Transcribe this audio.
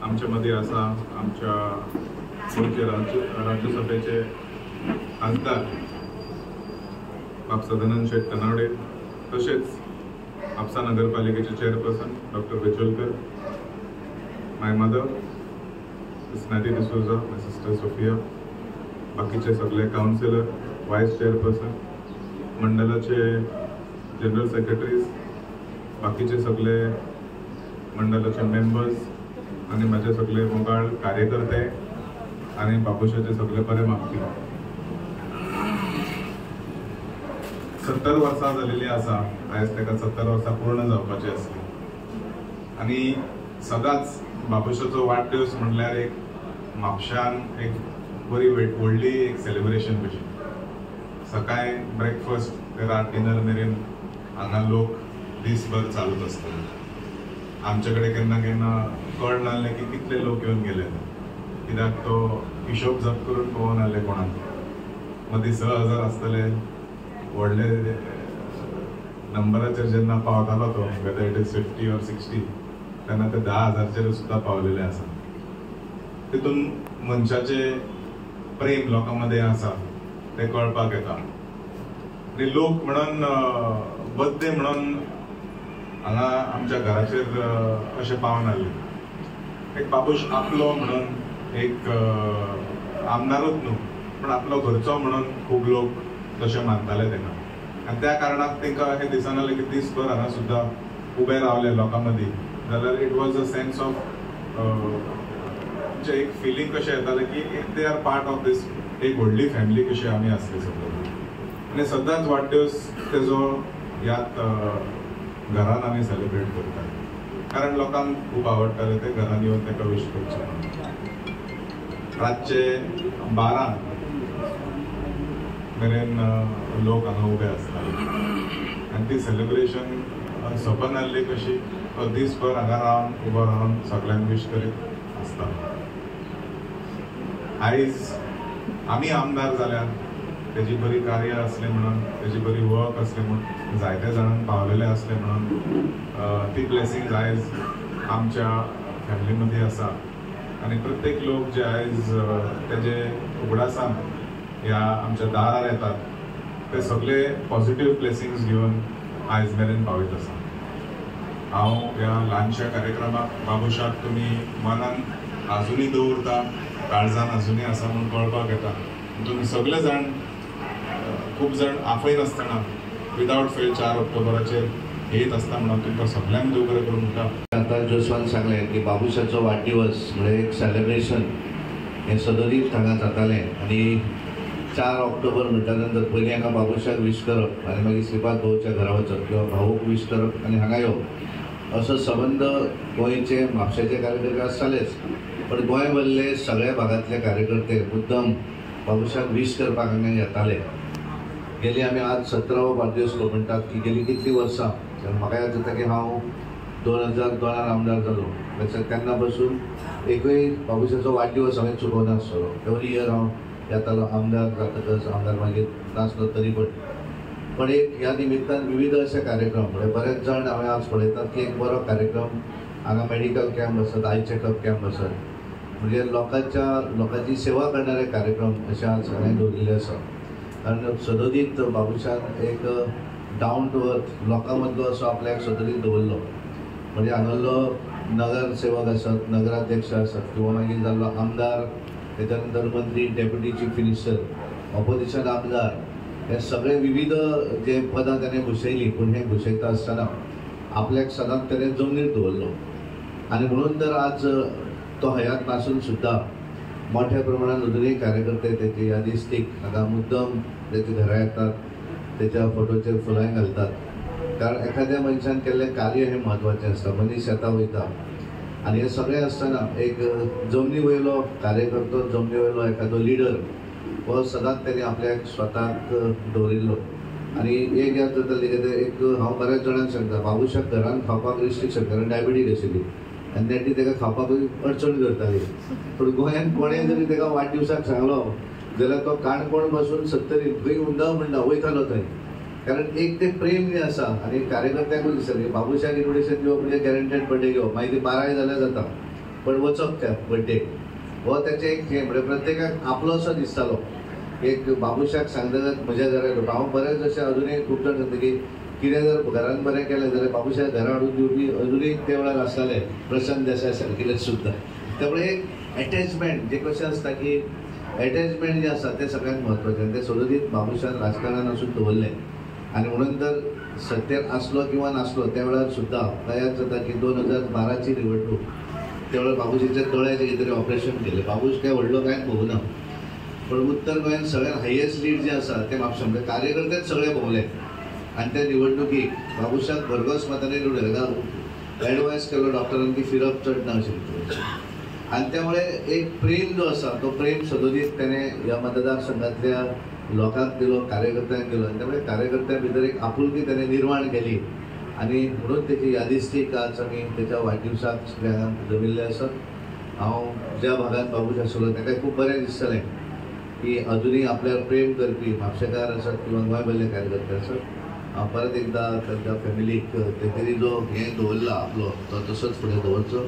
आमच्यामध्ये असा आमच्या गोंयचे राज्यसभेचे खासदार बाब सदानंद शेट कनावडे, तसेच म्हापसा नगरपालिकेचे चेअरपर्सन डॉक्टर वेचोलकर, माय मदर स्नॅटी डिसोजा, माय सिस्टर सोफिया, बाकीचे सगळे काउन्सिलर, व्हाईस चेअरपर्सन, मंडळाचे जनरल सेक्रेटरीज, बाकीचे सगळे मंडळाचे मेंबर्स आणि माझे सगळे मोगाळ कार्यकर्ते आणि बाबुशाचे सगळे बरे मागपी. 70 वर्सां जालेली आसा. आयज ताका 70 वर्सां पूर्ण जावपाची आसली आनी सदांच बाबुशाचो वाडदिवस म्हणल्यार एक म्हापशान एक बरी व्हडली एक सेलिब्रेशन कशी. सकाळी ब्रेकफास्ट ते रात डिनर मेरेन हांगा लोक दीसभर चालूच आसतले. आमच्याकडे केन्ना केन्ना कळ नासलें की कितले लोक येवन गेले, कित्याक तो हिशोब जप करून पळोवन आसले कोणाक. मदीं 6,000 आसतले. व्हडले नंबराचेर जेन्ना पावतालो तो, वेदर इट इज 50 or 60, तेन्ना ते 10,000चेर सुद्दां पावलेले आसा. तितून मनशाचे प्रेम लोकां मदें आसा ते कळपाक येता. आनी लोक म्हणून बर्थडे म्हणून हांगा आमच्या घराचेर अशें पावन आसले. एक बाबूश आपलो म्हणून एक आमदारूच न्हू पूण आपलो घरचो म्हणून खूब लोक तशें मानताले तेन्ना. आनी त्या कारणाक तांकां अशें दिसनासलें की दीसभर हांगा सुद्दां उबे रावले लोकां मदीं जाल्यार it was a sense of म्हणजे एक फिलींग कशें येतालें की they are part of these एक व्हडली फॅमिली कशी आमी आसले सगळे. आनी सदांच वाडदिवस तेजो ह्यात घरान आमी सेलिब्रेट करतात, कारण लोकांक खूब आवडटाले ते घरान येवन ताका विश करचे. रातचे 12 मेरेन लोक हांगा उबे आसताले आनी ती सेलिब्रेशन सोंपन आसली कशी तो दीसभर हांगा रावन उबो रावन सगळ्यांक विश करीत आसता. आयज आमी आमदार जाल्यार तेजी बरी कार्य असले म्हणून, तेजी बरी वर्क असले म्हणून, जायत्या जाणांक पावलेले असले म्हणून ती ब्लेसिंग्स आयज आमच्या फॅमिली मध्ये आसा. आनी प्रत्येक लोक जे आयज तेजे उगडासान ह्या आमच्या दारार येतात ते सगळे पॉझिटिव्ह ब्लेसिंग्स घेवन आयज मेरेन पावयत आसा. हांव ह्या ल्हानशा कार्यक्रमाक बाबुशाक तुमी मनान आजुनी दवरता, काळजान आजुनी आसा म्हणून कळपाक येता. तुमी सगळे जाण खूब जाण आफय नासतना विदाउट फेल 4 ऑक्टोबराचेर येत आसता म्हणून तुमकां सगळ्यांक देव बरें करूं म्हणटा. आता जोस्वान सांगलें की बाबुशाचो वाडदिवस म्हणजे एक सेलिब्रेशन हें सदरीत हांगा जातालें आनी 4 ऑक्टोबर म्हणटा नंतर पयलीं हांगा बाबुशाक विश करप आनी मागीर श्रीपाद भाऊच्या घरा वचप किंवा भाऊक विश करप आनी हांगा येवप असो संबंध गोंयचे म्हापशेचे कार्यकर्ते आसतालेच. पण गोंय भरले सगळ्या भागांतले कार्यकर्ते मुद्दम बाबुशाक विश करपाक हांगा येताले. गेली आमी आज 17वो वाडदिवस म्हणटात की गेली कितली वर्सां. म्हाका याद जाता की हांव 2002 आमदार जालो तेन्ना पासून एकूय बाबुशाचो वाडदिवस हांवें चुकोवनासलो. एवरी इयर हांव येतालो आमदार जातकच, आमदार मागीर नासलो तरी पण एक ह्या निमित्तान विविध असे कार्यक्रम म्हणजे बरेच जाण हांवें आज पळयतात की एक बरो कार्यक्रम हांगा मेडिकल कॅम्प आसत, आय चॅकअप कॅम्प आसत, म्हणजे लोकांची सेवा करणारे कार्यक्रम असे आज हांवें दवरिल्ले आसा. कारण सदोदीत बाबूशान एक डावन टू अर्थ लोकां मदलो असो आपल्याक सदोदीत दवरलो. म्हणजे हांगलो नगरसेवक आसत, नगराध्यक्ष आसत किंवा मागीर जाल्लो आमदार, तेच्या नंतर मंत्री, डेप्युटी चीफ मिनिस्टर, ऑपोजिशन आमदार, हे सगळे विविध जे पदां ताणें भुशयलीं. पूण हे भुशयता आसतना आपल्याक सदांच ताणें जमनीर दवरलो. आनी म्हणून तर आज तो हयात नासून सुद्दां मोठ्या प्रमाणात अजूनही कार्यकर्ते त्याची यादीस्तीक हांगा मुद्दम त्याची घरा येतात, त्याच्या फोटोचेर फुलांय घालतात. कारण एखाद्या मनशान केल्लें कार्य हे म्हत्वाचें आसता. मनीस येता वयता आनी हे सगळें आसतना एक जमनी वयलो कार्यकर्तो, जमनी वयलो एखादो लिडर हो सदांच ताणें आपल्याक स्वताक दवरिल्लो. आनी एक याद जाताली की एक हांव बऱ्याच जाणांक सांगता, बाबूशाक घरान खावपाक रिस्ट्रिक्शन, कारण डायबिटीज आशिल्ली आनी तेणी ताका खावपाक अडचण करताली. पूण गोंयांत कोणें जरी ताका वाडदिवसाक सांगलो जाल्यार तो काणकोण पासून 70 खंय उंदा म्हणटा वयतालो थंय. कारण एक ते प्रेम जें आसा. आनी कार्यकर्त्यांकूय दिसताली बाबूशाक इन्विटेशन दिवप म्हणजे गॅरंटेड बर्थडे घेवप, मागीर ती 12 जाल्यार जाता, पण वचप त्या बर्थडेक हो त्याचें एक हें. म्हणजे प्रत्येकाक आपलोसो दिसतालो. एक बाबूशाक सांगता म्हज्या घरा येवप. हांव बरेच अशें अजुनूय खूब जाण सांगता की कितें जर घरान बरें केलें जाल्यार बाबूशाक घरा हाडून दिवपी अजुनूय ते वेळार आसताले, प्रशांत देसाय सारकिले सुद्दां. त्यामुळे एक एटॅचमेंट जे कशें आसता की एटॅचमेंट जे आसा तें सगळ्यांत म्हत्वाचें. तें सदोदीत बाबूशान राजकारणान वचून दवरलें. आनी म्हणून तर सत्तेर आसलो किंवा नासलो त्या वेळार सुद्दां तयार जाता की 2012ची निवडणूक त्या वेळार बाबूजीच्या दोळ्याचें कितें तरी ऑपरेशन केलें. बाबूश काय व्हडलो कांयच भोगूना, पण उत्तर गोंयांत सगळ्यांत हायेस्ट लीड जें आसा तें म्हापशां. म्हणजे कार्यकर्तेच सगळे भोगले. आनी त्या निवडणुकीक बाबूशाक भरघोस मतांनी निवडले. एडवायस केलो डॉक्टरांनी की फिरप चड ना अशें. आनी त्यामुळे एक प्रेम जो आसा तो प्रेम सदोदीत ताणें ह्या मतदारसंघांतल्या लोकांक दिलो, कार्यकर्त्यांक दिलो. आनी त्यामुळे कार्यकर्त्यां भितर एक आपुलकी ताणें निर्माण केली. आनी म्हणून तेची यादीस्तीक आज आमी तेच्या वाडदिवसाक सगळ्यांक जमिल्ले आसात. हांव ज्या भागांत बाबूश आशिल्लो ताका खूब बरें दिसतलें की अजुनूय आपल्यार प्रेम करपी म्हापशेकार आसात किंवा गोंय भरले कार्यकर्ते आसात. हांव परत एकदां तांच्या फॅमिलीक तेंच्यांनी जो हें दवरला आपलो तो तसोच फुडें दवरचो.